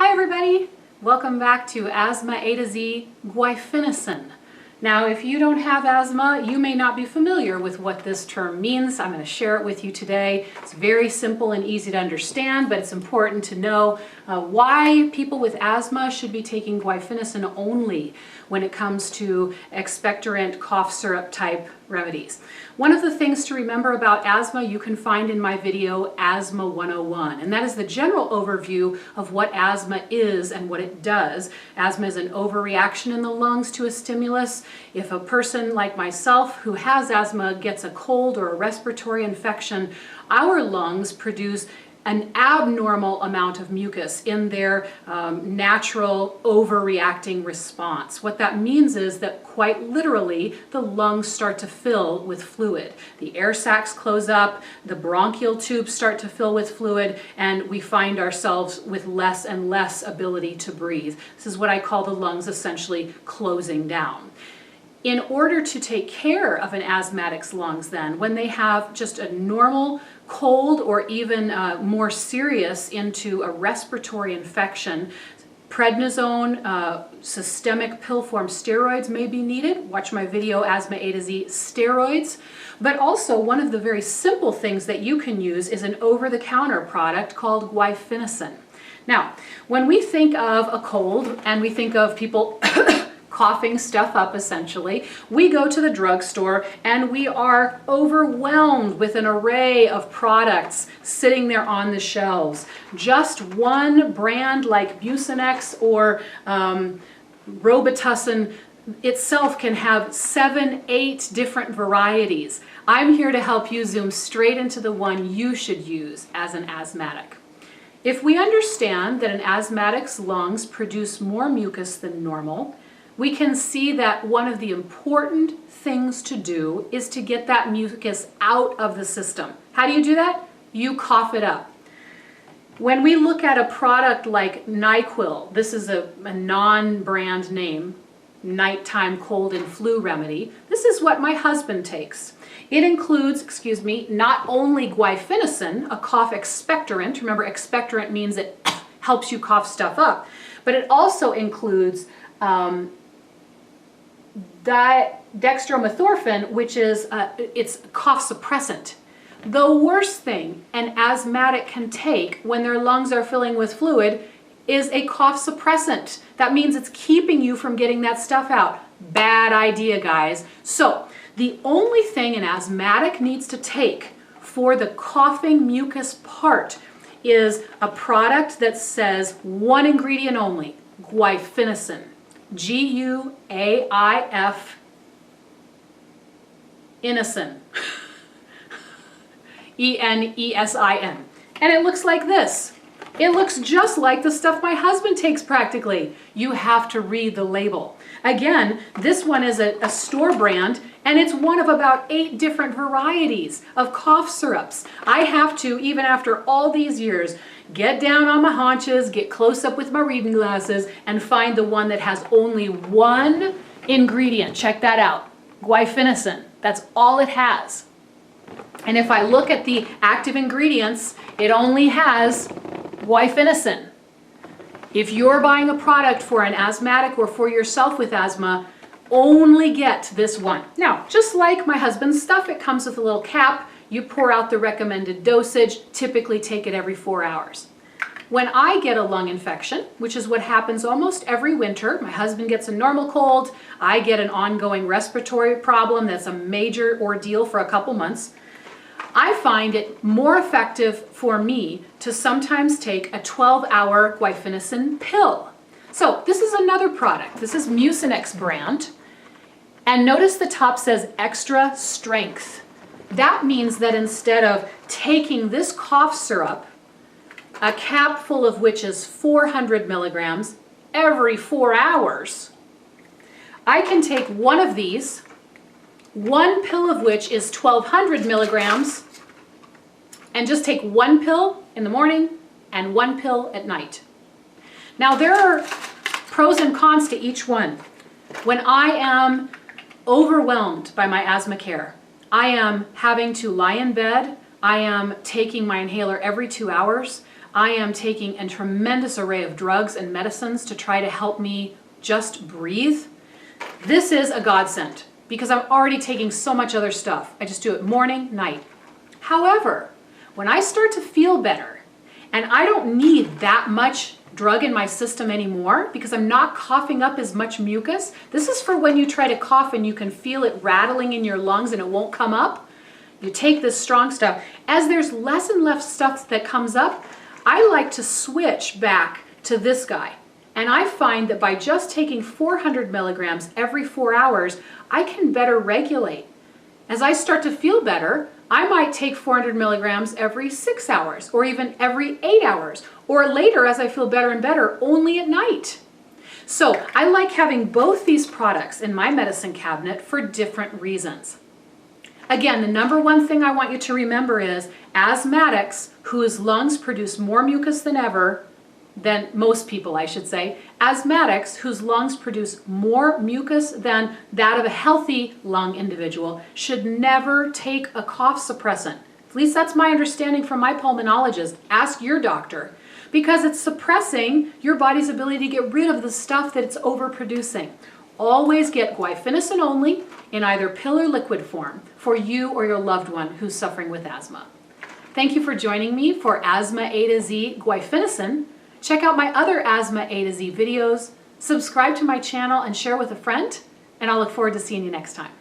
Hi everybody! Welcome back to Asthma A to Z Guaifenesin. Now if you don't have asthma, you may not be familiar with what this term means. I'm going to share it with you today. It's very simple and easy to understand, but it's important to know why people with asthma should be taking Guaifenesin only when it comes to expectorant cough syrup type remedies. One of the things to remember about asthma you can find in my video Asthma 101, and that is the general overview of what asthma is and what it does. Asthma is an overreaction in the lungs to a stimulus. If a person like myself who has asthma gets a cold or a respiratory infection, our lungs produce an abnormal amount of mucus in their natural overreacting response. What that means is that quite literally the lungs start to fill with fluid. The air sacs close up, the bronchial tubes start to fill with fluid, and we find ourselves with less and less ability to breathe. This is what I call the lungs essentially closing down. In order to take care of an asthmatic's lungs then, when they have just a normal cold or even more serious into a respiratory infection, prednisone, systemic pill form steroids may be needed. Watch my video Asthma A to Z steroids. But also one of the very simple things that you can use is an over-the-counter product called Guaifenesin. Now, when we think of a cold and we think of people coughing stuff up essentially, we go to the drugstore and we are overwhelmed with an array of products sitting there on the shelves. Just one brand like Mucinex or Robitussin itself can have 7, 8 different varieties. I'm here to help you zoom straight into the one you should use as an asthmatic. If we understand that an asthmatic's lungs produce more mucus than normal, we can see that one of the important things to do is to get that mucus out of the system. How do you do that? You cough it up. When we look at a product like NyQuil, this is a non-brand name, nighttime cold and flu remedy. This is what my husband takes. It includes, not only Guaifenesin, a cough expectorant. Remember, expectorant means it helps you cough stuff up, but it also includes dextromethorphan, which is it's cough suppressant. The worst thing an asthmatic can take when their lungs are filling with fluid is a cough suppressant. That means it's keeping you from getting that stuff out. Bad idea, guys. So the only thing an asthmatic needs to take for the coughing mucus part is a product that says one ingredient only, Guaifenesin. G-U-A-I-F Enesin. E-N-E-S-I-N. And it looks like this. It looks just like the stuff my husband takes practically. You have to read the label. Again, this one is a store brand, and it's one of about 8 different varieties of cough syrups. I have to, even after all these years, get down on my haunches, get close up with my reading glasses, and find the one that has only one ingredient. Check that out. Guaifenesin. That's all it has. And if I look at the active ingredients, it only has Guaifenesin. If you're buying a product for an asthmatic or for yourself with asthma, only get this one. Now, just like my husband's stuff, it comes with a little cap. You pour out the recommended dosage, typically take it every 4 hours. When I get a lung infection, which is what happens almost every winter, my husband gets a normal cold, I get an ongoing respiratory problem that's a major ordeal for a couple months, I find it more effective for me to sometimes take a 12-hour Guaifenesin pill. So this is another product. This is Mucinex brand. And notice the top says extra strength. That means that instead of taking this cough syrup, a cap full of which is 400 milligrams every 4 hours, I can take one of these, one pill of which is 1200 milligrams, and just take one pill in the morning and one pill at night. Now there are pros and cons to each one. When I am overwhelmed by my asthma care, I am having to lie in bed, I am taking my inhaler every 2 hours, I am taking a tremendous array of drugs and medicines to try to help me just breathe. This is a godsend because I'm already taking so much other stuff. I just do it morning, night. However, when I start to feel better and I don't need that much drug in my system anymore because I'm not coughing up as much mucus. This is for when you try to cough and you can feel it rattling in your lungs and it won't come up. You take this strong stuff. As there's less and less stuff that comes up, I like to switch back to this guy. And I find that by just taking 400 milligrams every 4 hours, I can better regulate. As I start to feel better, I might take 400 milligrams every 6 hours or even every 8 hours, or later as I feel better and better, only at night. So I like having both these products in my medicine cabinet for different reasons. Again, the number one thing I want you to remember is asthmatics whose lungs produce more mucus than ever, than most people, I should say, asthmatics whose lungs produce more mucus than that of a healthy lung individual should never take a cough suppressant. At least that's my understanding from my pulmonologist. Ask your doctor, because it's suppressing your body's ability to get rid of the stuff that it's overproducing. Always get Guaifenesin only in either pill or liquid form for you or your loved one who's suffering with asthma. Thank you for joining me for Asthma A to Z Guaifenesin. Check out my other Asthma A to Z videos, subscribe to my channel and share with a friend, and I'll look forward to seeing you next time.